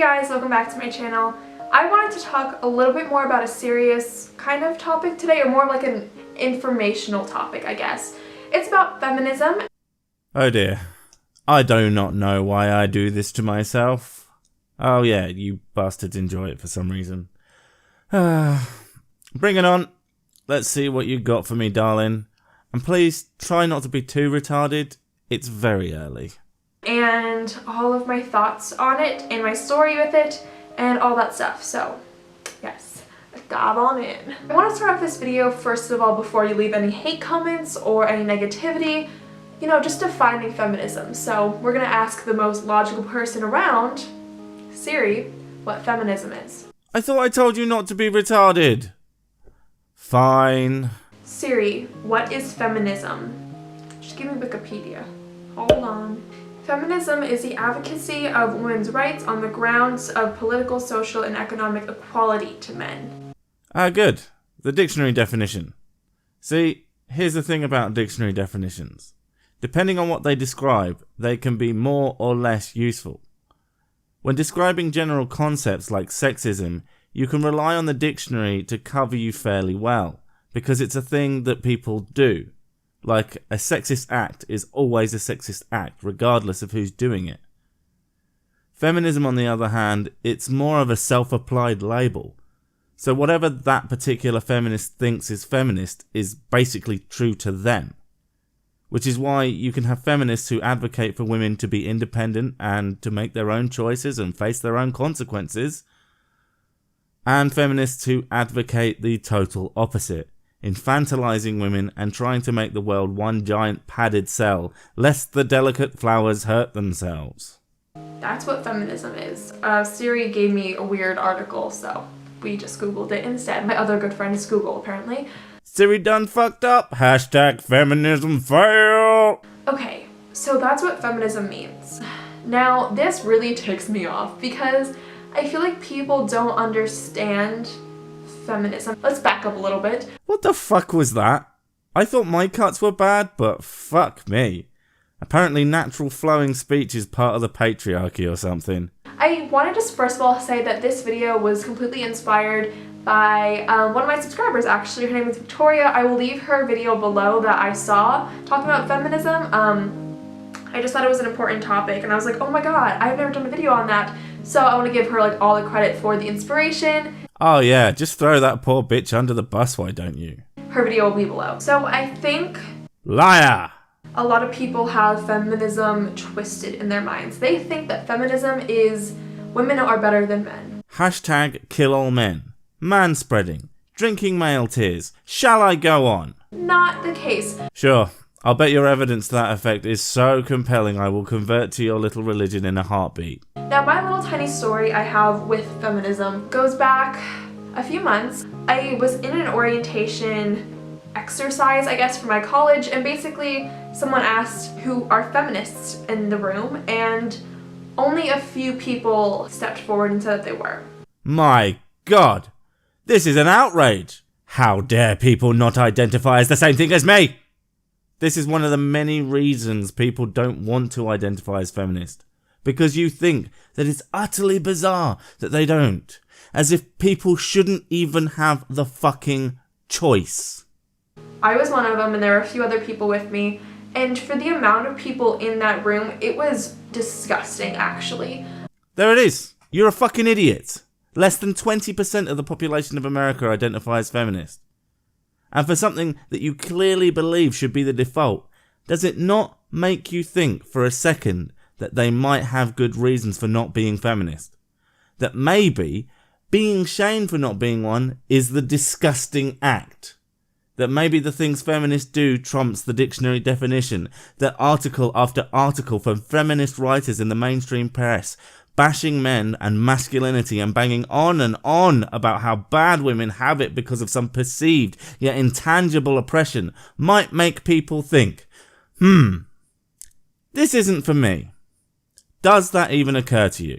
guys, welcome back to my channel. I wanted to talk a little bit more about a serious kind of topic today, or more like an informational topic, I guess. It's about feminism. Oh dear. I do not know why I do this to myself. Oh yeah, you bastards enjoy it for some reason. Bring it on. Let's see what you got for me, darling. And please try not to be too retarded. It's very early. And all of my thoughts on it, and my story with it, and all that stuff. So, yes, let's dive on in. I want to start off this video, first of all, before you leave any hate comments or any negativity, you know, just defining feminism. So, we're going to ask the most logical person around, Siri, what feminism is. I thought I told you not to be retarded. Fine. Siri, what is feminism? Just give me Wikipedia. Hold on. Feminism is the advocacy of women's rights on the grounds of political, social, and economic equality to men. Good. The dictionary definition. See, here's the thing about dictionary definitions. Depending on what they describe, they can be more or less useful. When describing general concepts like sexism, you can rely on the dictionary to cover you fairly well, because it's a thing that people do. Like, a sexist act is always a sexist act, regardless of who's doing it. Feminism, on the other hand, it's more of a self-applied label. So whatever that particular feminist thinks is feminist is basically true to them. Which is why you can have feminists who advocate for women to be independent and to make their own choices and face their own consequences. And feminists who advocate the total opposite. Infantilizing women and trying to make the world one giant padded cell, lest the delicate flowers hurt themselves. That's what feminism is. Siri gave me a weird article, so we just Googled it instead. My other good friend is Google, apparently. Siri done fucked up. Hashtag feminism fail. Okay, so that's what feminism means. Now, this really ticks me off because I feel like people don't understand feminism. Let's back up a little bit. What the fuck was that? I thought my cuts were bad, but fuck me. Apparently natural flowing speech is part of the patriarchy or something. I want to just first of all say that this video was completely inspired by one of my subscribers, actually. Her name is Victoria. I will leave her video below that I saw talking about feminism. I just thought it was an important topic, and I was like, oh my god, I've never done a video on that. So I want to give her like all the credit for the inspiration. Oh yeah, just throw that poor bitch under the bus, why don't you? Her video will be below. So I think liar! A lot of people have feminism twisted in their minds. They think that feminism is women are better than men. Hashtag kill all men. Manspreading. Drinking male tears. Shall I go on? Not the case. Sure. I'll bet your evidence to that effect is so compelling I will convert to your little religion in a heartbeat. Now, my little tiny story I have with feminism goes back a few months. I was in an orientation exercise, I guess, for my college, and basically someone asked who are feminists in the room, and only a few people stepped forward and said that they were. My God! This is an outrage! How dare people not identify as the same thing as me! This is one of the many reasons people don't want to identify as feminist. Because you think that it's utterly bizarre that they don't. As if people shouldn't even have the fucking choice. I was one of them, and there were a few other people with me. And for the amount of people in that room, it was disgusting, actually. There it is. You're a fucking idiot. Less than 20% of the population of America identify as feminist. And for something that you clearly believe should be the default, does it not make you think for a second that they might have good reasons for not being feminist? That maybe being shamed for not being one is the disgusting act? That maybe the things feminists do trumps the dictionary definition? That article after article from feminist writers in the mainstream press bashing men and masculinity and banging on about how bad women have it because of some perceived yet intangible oppression might make people think, this isn't for me. Does that even occur to you?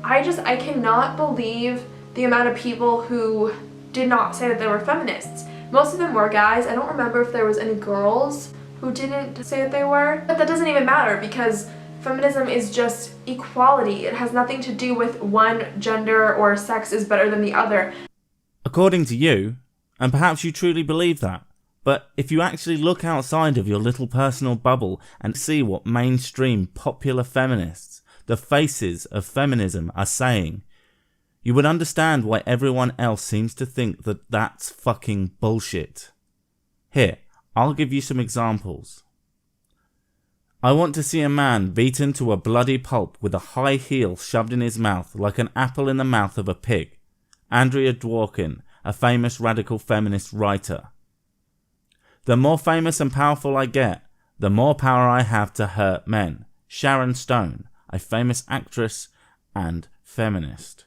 I cannot believe the amount of people who did not say that they were feminists. Most of them were guys. I don't remember if there was any girls who didn't say that they were, but that doesn't even matter because Feminism is just equality. It has nothing to do with one gender or sex is better than the other. According to you, and perhaps you truly believe that, but if you actually look outside of your little personal bubble and see what mainstream popular feminists, the faces of feminism, are saying, you would understand why everyone else seems to think that that's fucking bullshit. Here, I'll give you some examples. I want to see a man beaten to a bloody pulp with a high heel shoved in his mouth like an apple in the mouth of a pig. Andrea Dworkin, a famous radical feminist writer. The more famous and powerful I get, the more power I have to hurt men. Sharon Stone, a famous actress and feminist.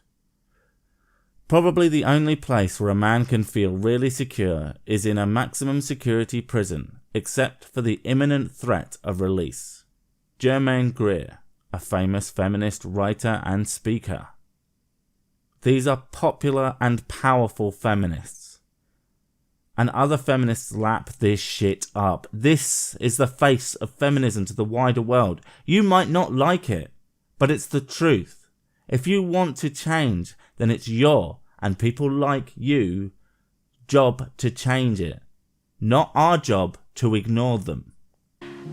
Probably the only place where a man can feel really secure is in a maximum security prison, except for the imminent threat of release. Germaine Greer, a famous feminist writer and speaker. These are popular and powerful feminists. And other feminists lap this shit up. This is the face of feminism to the wider world. You might not like it, but it's the truth. If you want to change, then it's your, and people like you, job to change it. Not our job to ignore them.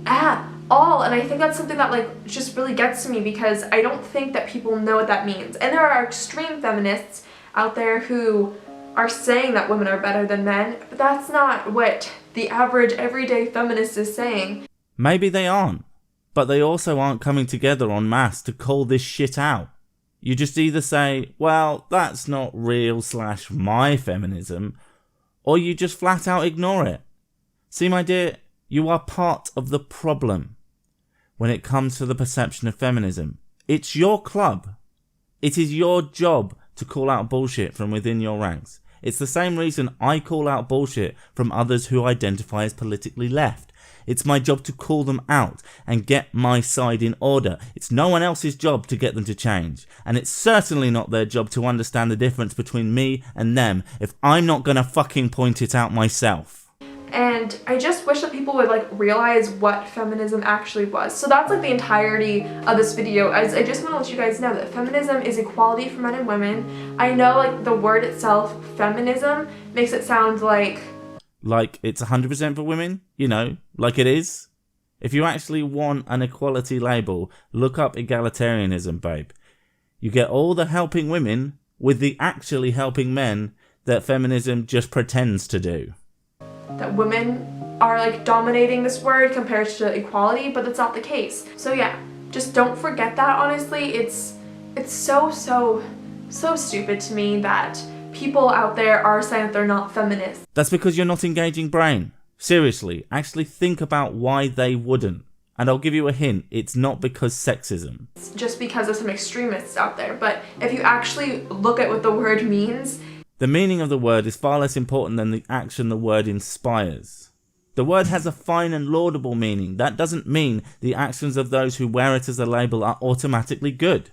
At all. And I think that's something that just really gets to me, because I don't think that people know what that means. And there are extreme feminists out there who are saying that women are better than men, but that's not what the average everyday feminist is saying. Maybe they aren't, but they also aren't coming together en masse to call this shit out. You just either say, well, that's not real / my feminism, or you just flat out ignore it. See, my dear, you are part of the problem when it comes to the perception of feminism. It's your club. It is your job to call out bullshit from within your ranks. It's the same reason I call out bullshit from others who identify as politically left. It's my job to call them out and get my side in order. It's no one else's job to get them to change. And it's certainly not their job to understand the difference between me and them if I'm not gonna fucking point it out myself. And I just wish that people would realize what feminism actually was. So that's the entirety of this video. I just want to let you guys know that feminism is equality for men and women. I know the word itself, feminism, makes it sound like it's 100% for women, like it is. If you actually want an equality label, look up egalitarianism, babe. You get all the helping women with the actually helping men that feminism just pretends to do. That women are dominating this word compared to equality, but that's not the case. So yeah, just don't forget that. Honestly, it's so stupid to me that people out there are saying that they're not feminists. That's because you're not engaging brain. Seriously, actually think about why they wouldn't. And I'll give you a hint, it's not because sexism. It's just because of some extremists out there. But if you actually look at what the word means, the meaning of the word is far less important than the action the word inspires. The word has a fine and laudable meaning. That doesn't mean the actions of those who wear it as a label are automatically good.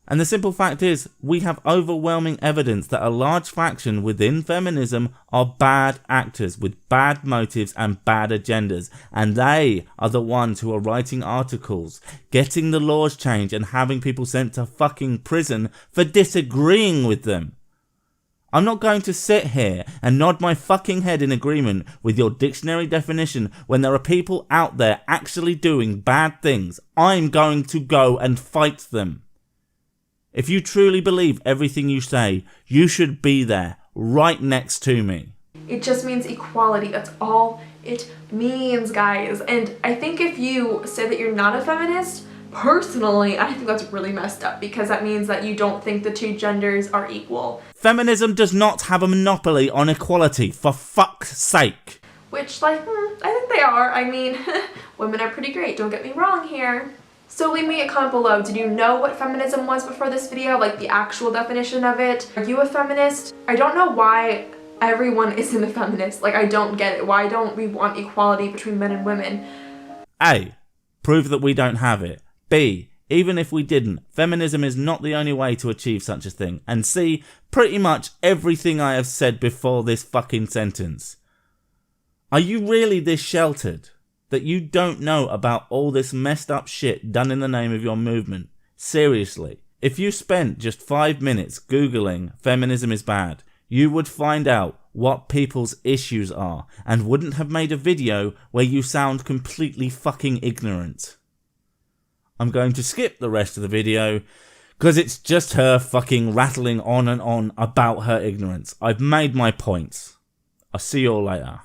And the simple fact is, we have overwhelming evidence that a large faction within feminism are bad actors with bad motives and bad agendas. And they are the ones who are writing articles, getting the laws changed and having people sent to fucking prison for disagreeing with them. I'm not going to sit here and nod my fucking head in agreement with your dictionary definition when there are people out there actually doing bad things. I'm going to go and fight them. If you truly believe everything you say, you should be there, right next to me. It just means equality. That's all it means, guys. And I think if you say that you're not a feminist, personally, I think that's really messed up, because that means that you don't think the two genders are equal. Feminism does not have a monopoly on equality, for fuck's sake. Which, I think they are. I mean, women are pretty great, don't get me wrong here. So leave me a comment below. Did you know what feminism was before this video? The actual definition of it? Are you a feminist? I don't know why everyone isn't a feminist. I don't get it. Why don't we want equality between men and women? A, prove that we don't have it. B, even if we didn't, feminism is not the only way to achieve such a thing. And C, pretty much everything I have said before this fucking sentence. Are you really this sheltered? that you don't know about all this messed up shit done in the name of your movement. Seriously, if you spent just 5 minutes Googling feminism is bad, you would find out what people's issues are and wouldn't have made a video where you sound completely fucking ignorant. I'm going to skip the rest of the video because it's just her fucking rattling on and on about her ignorance. I've made my points. I'll see you all later.